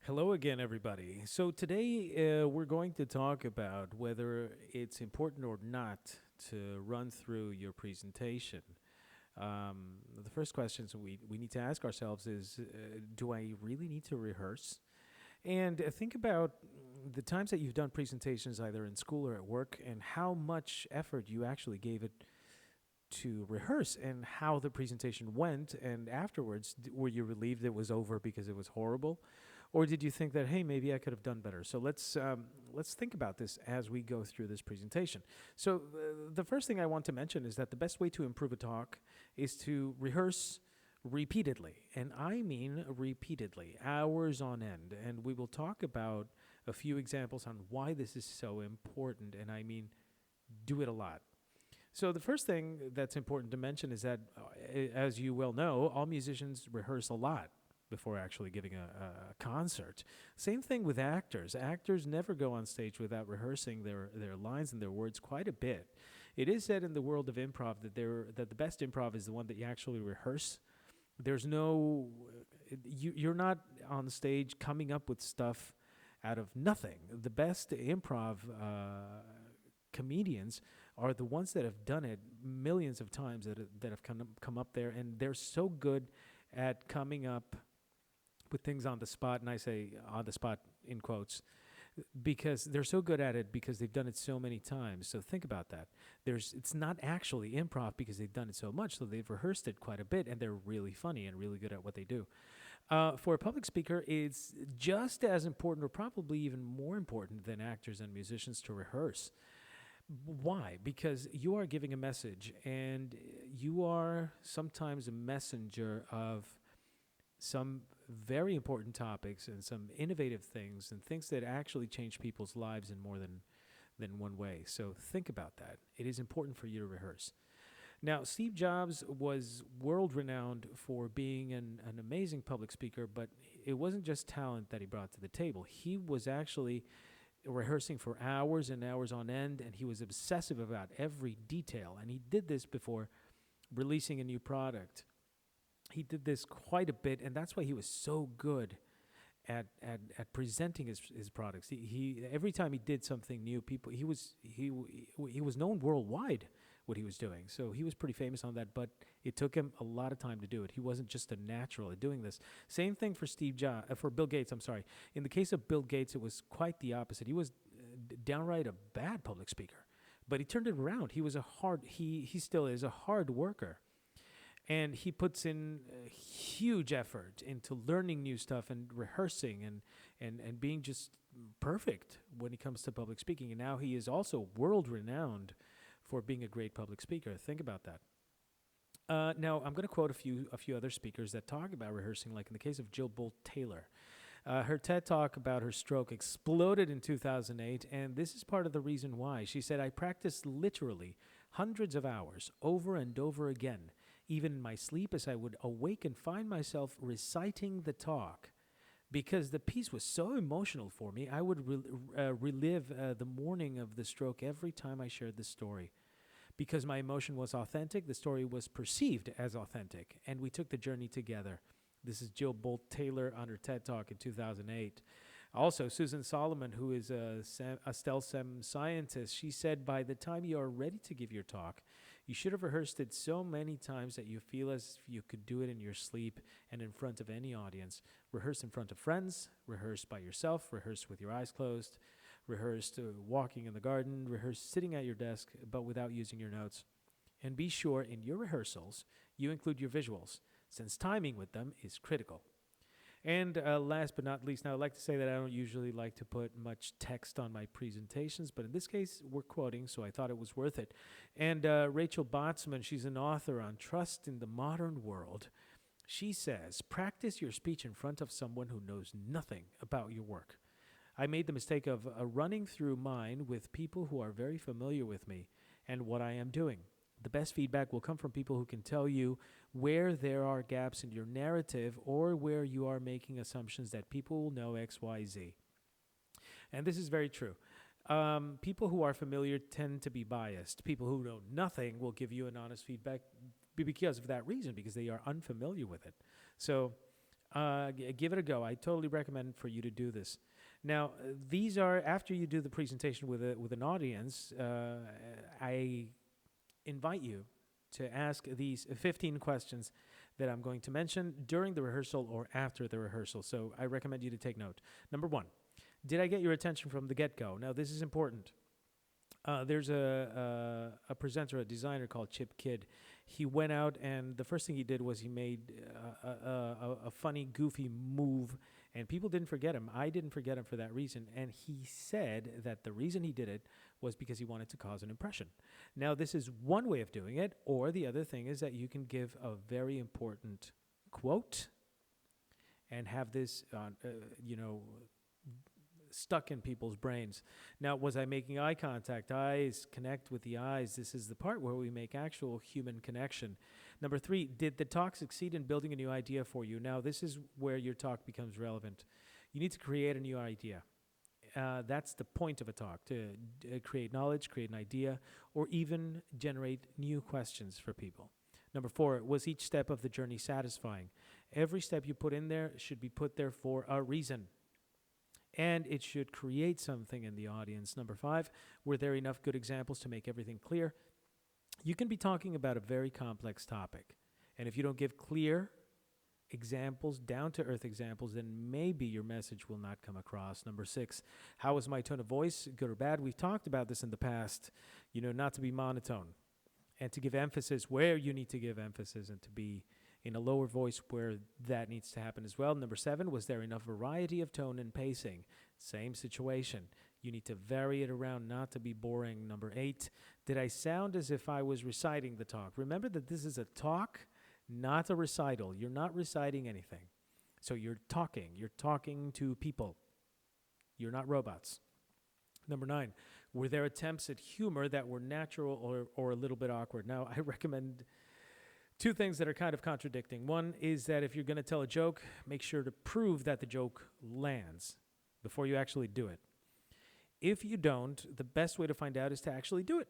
Hello again, everybody. So, today we're going to talk about whether it's important or not to run through your presentation. The first questions we need to ask ourselves is do I really need to rehearse? And think about the times that you've done presentations either in school or at work and how much effort you actually gave it to rehearse and how the presentation went. And afterwards, were you relieved it was over because it was horrible? Or did you think that, hey, maybe I could have done better? So let's think about this as we go through this presentation. So the first thing I want to mention is that the best way to improve a talk is to rehearse repeatedly, and I mean repeatedly, hours on end. And we will talk about a few examples on why this is so important, and I mean do it a lot. So the first thing that's important to mention is that, as you well know, all musicians rehearse a lot before actually giving a concert. Same thing with actors. Actors never go on stage without rehearsing their lines and their words quite a bit. It is said in the world of improv that the best improv is the one that you actually rehearse. There's no, you're not on stage coming up with stuff out of nothing. The best improv comedians are the ones that have done it millions of times that have come up there, and they're so good at coming up with things on the spot, and I say on the spot in quotes, because they're so good at it because they've done it so many times. So think about that. It's not actually improv because they've done it so much, so they've rehearsed it quite a bit, and they're really funny and really good at what they do. For a public speaker, it's just as important, or probably even more important than actors and musicians, to rehearse. Why? Because you are giving a message, and you are sometimes a messenger of some very important topics and some innovative things and things that actually change people's lives in more than one way. So think about that. It is important for you to rehearse. Now, Steve Jobs was world renowned for being an amazing public speaker, but it wasn't just talent that he brought to the table. He was actually rehearsing for hours and hours on end, and he was obsessive about every detail. And he did this before releasing a new product. He did this quite a bit, and that's why he was so good at presenting his products. He every time he did something new, people he was known worldwide what he was doing. So he was pretty famous on that, but it took him a lot of time to do it. He wasn't just a natural at doing this. Same thing for for Bill Gates. I'm sorry. In the case of Bill Gates, it was quite the opposite. He was downright a bad public speaker, but he turned it around. He still is a hard worker, and he puts in huge effort into learning new stuff and rehearsing and being just perfect when it comes to public speaking. And now he is also world renowned for being a great public speaker. Think about that. Now I'm going to quote a few other speakers that talk about rehearsing, like in the case of Jill Bolt Taylor. Her TED talk about her stroke exploded in 2008, and this is part of the reason why. She said, "I practiced literally hundreds of hours over and over again, even in my sleep, as I would awake and find myself reciting the talk. Because the piece was so emotional for me, I would relive the morning of the stroke every time I shared the story. Because my emotion was authentic, the story was perceived as authentic, and we took the journey together." This is Jill Bolt Taylor on her TED Talk in 2008. Also, Susan Solomon, who is a stealth STEM scientist, she said, "By the time you are ready to give your talk, you should have rehearsed it so many times that you feel as if you could do it in your sleep and in front of any audience. Rehearse in front of friends, rehearse by yourself, rehearse with your eyes closed, rehearse walking in the garden, rehearse sitting at your desk, but without using your notes. And be sure in your rehearsals you include your visuals, since timing with them is critical." And last but not least, now I'd like to say that I don't usually like to put much text on my presentations, but in this case, we're quoting, so I thought it was worth it. And Rachel Botsman, she's an author on trust in the modern world. She says, "Practice your speech in front of someone who knows nothing about your work. I made the mistake of running through mine with people who are very familiar with me and what I am doing. The best feedback will come from people who can tell you where there are gaps in your narrative or where you are making assumptions that people will know X, Y, Z." And this is very true. People who are familiar tend to be biased. People who know nothing will give you an honest feedback because of that reason, because they are unfamiliar with it. So Give it a go. I totally recommend for you to do this. Now, these are after you do the presentation with an audience. I invite you to ask these 15 questions that I'm going to mention during the rehearsal or after the rehearsal. So I recommend you to take note. Number one, did I get your attention from the get-go? Now, this is important. There's a presenter, a designer called Chip Kidd. He went out, and the first thing he did was he made a funny, goofy move, and people didn't forget him. I didn't forget him for that reason. And he said that the reason he did it was because he wanted to cause an impression. Now, this is one way of doing it, or the other thing is that you can give a very important quote and have this, stuck in people's brains. Now, was I making eye contact? Eyes connect with the eyes. This is the part where we make actual human connection. Number three, did the talk succeed in building a new idea for you? Now, this is where your talk becomes relevant. You need to create a new idea. That's the point of a talk, to create knowledge, create an idea, or even generate new questions for people. Number four, was each step of the journey satisfying? Every step you put in there should be put there for a reason. And it should create something in the audience. Number five, were there enough good examples to make everything clear? You can be talking about a very complex topic. And if you don't give clear examples, down-to-earth examples, then maybe your message will not come across. Number six, how was my tone of voice, good or bad? We've talked about this in the past, not to be monotone and to give emphasis where you need to give emphasis and to be in a lower voice where that needs to happen as well. Number seven, was there enough variety of tone and pacing? Same situation. You need to vary it around, not to be boring. Number eight, did I sound as if I was reciting the talk? Remember that this is a talk, not a recital. You're not reciting anything. So you're talking to people. You're not robots. Number nine, were there attempts at humor that were natural or a little bit awkward? Now, I recommend two things that are kind of contradicting. One is that if you're going to tell a joke, make sure to prove that the joke lands before you actually do it. If you don't, the best way to find out is to actually do it,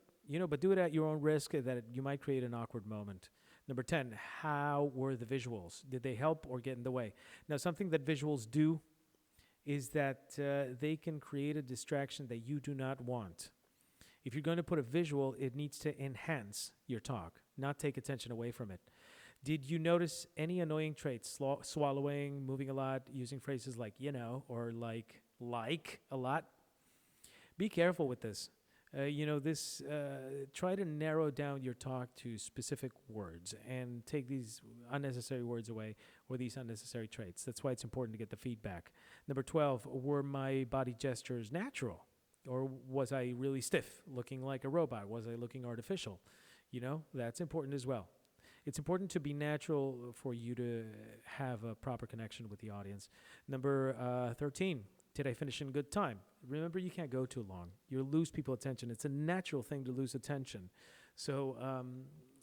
but do it at your own risk, that you might create an awkward moment. Number 10, how were the visuals? Did they help or get in the way? Now, something that visuals do is that they can create a distraction that you do not want. If you're going to put a visual, it needs to enhance your talk, not take attention away from it. Did you notice any annoying traits? Swallowing, moving a lot, using phrases like, or like a lot? Be careful with this. Try to narrow down your talk to specific words and take these unnecessary words away or these unnecessary traits. That's why it's important to get the feedback. Number 12, were my body gestures natural? Or was I really stiff, looking like a robot? Was I looking artificial? That's important as well. It's important to be natural for you to have a proper connection with the audience. Number 13, did I finish in good time? Remember, you can't go too long. You'll lose people's attention. It's a natural thing to lose attention. So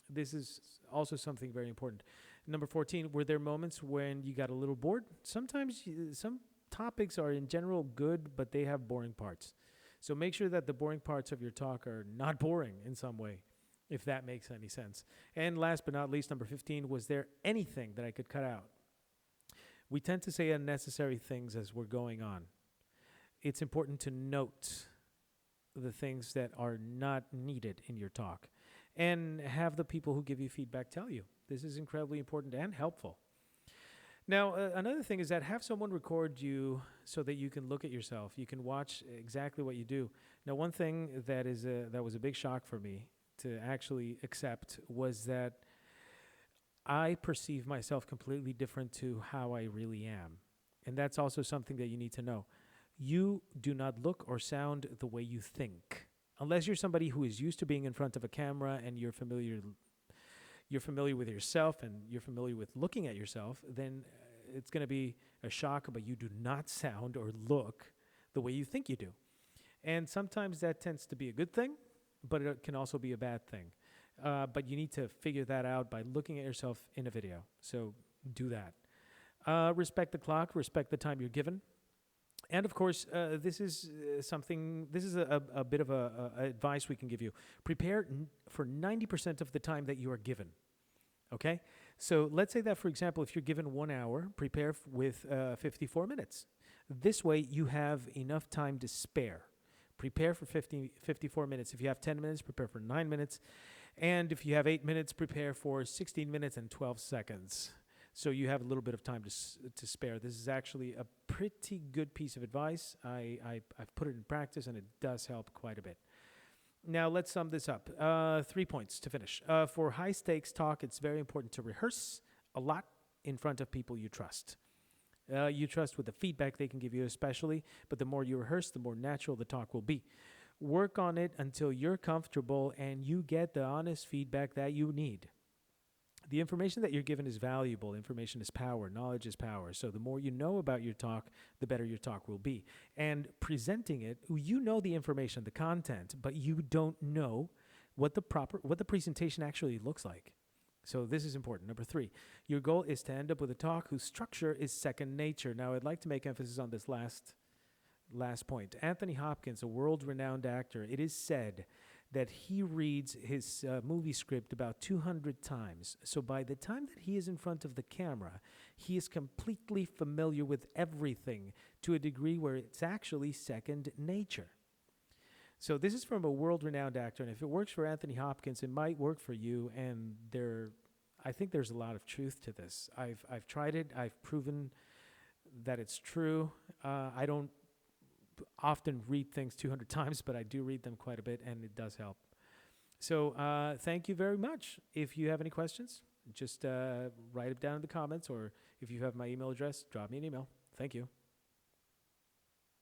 this is also something very important. Number 14, were there moments when you got a little bored? Sometimes some topics are in general good, but they have boring parts. So make sure that the boring parts of your talk are not boring in some way, if that makes any sense. And last but not least, number 15, was there anything that I could cut out? We tend to say unnecessary things as we're going on. It's important to note the things that are not needed in your talk and have the people who give you feedback tell you. This is incredibly important and helpful. Now, another thing is that have someone record you so that you can look at yourself. You can watch exactly what you do. Now, one thing that was a big shock for me to actually accept was that I perceive myself completely different to how I really am. And that's also something that you need to know. You do not look or sound the way you think. Unless you're somebody who is used to being in front of a camera and you're familiar with yourself and you're familiar with looking at yourself, then it's going to be a shock, but you do not sound or look the way you think you do. And sometimes that tends to be a good thing, but it can also be a bad thing. But you need to figure that out by looking at yourself in a video. So do that. Respect the clock, respect the time you're given. And of course, this is a bit of a advice we can give you. Prepare for 90% of the time that you are given. Okay? So let's say that, for example, if you're given 1 hour, prepare with 54 minutes. This way, you have enough time to spare. Prepare for 54 minutes. If you have 10 minutes, prepare for 9 minutes. And if you have 8 minutes, prepare for 16 minutes and 12 seconds. So you have a little bit of time to spare. This is actually a pretty good piece of advice. I've put it in practice, and it does help quite a bit. Now, let's sum this up. 3 points to finish. For high-stakes talk, it's very important to rehearse a lot in front of people you trust. You trust with the feedback they can give you especially, but the more you rehearse, the more natural the talk will be. Work on it until you're comfortable and you get the honest feedback that you need. The information that you're given is valuable. Information is power. Knowledge is power. So the more you know about your talk, the better your talk will be. And presenting it, you know the information, the content, but you don't know what the presentation actually looks like. So this is important. Number 3, your goal is to end up with a talk whose structure is second nature. Now, I'd like to make emphasis on this last point. Anthony Hopkins, a world-renowned actor, it is said that he reads his movie script about 200 times. So by the time that he is in front of the camera, he is completely familiar with everything to a degree where it's actually second nature. So this is from a world-renowned actor, and if it works for Anthony Hopkins, it might work for you. And I think there's a lot of truth to this. I've tried it. I've proven that it's true. I don't often read things 200 times, but I do read them quite a bit, and it does help. So thank you very much. If you have any questions, just write it down in the comments, or if you have my email address, drop me an email. Thank you.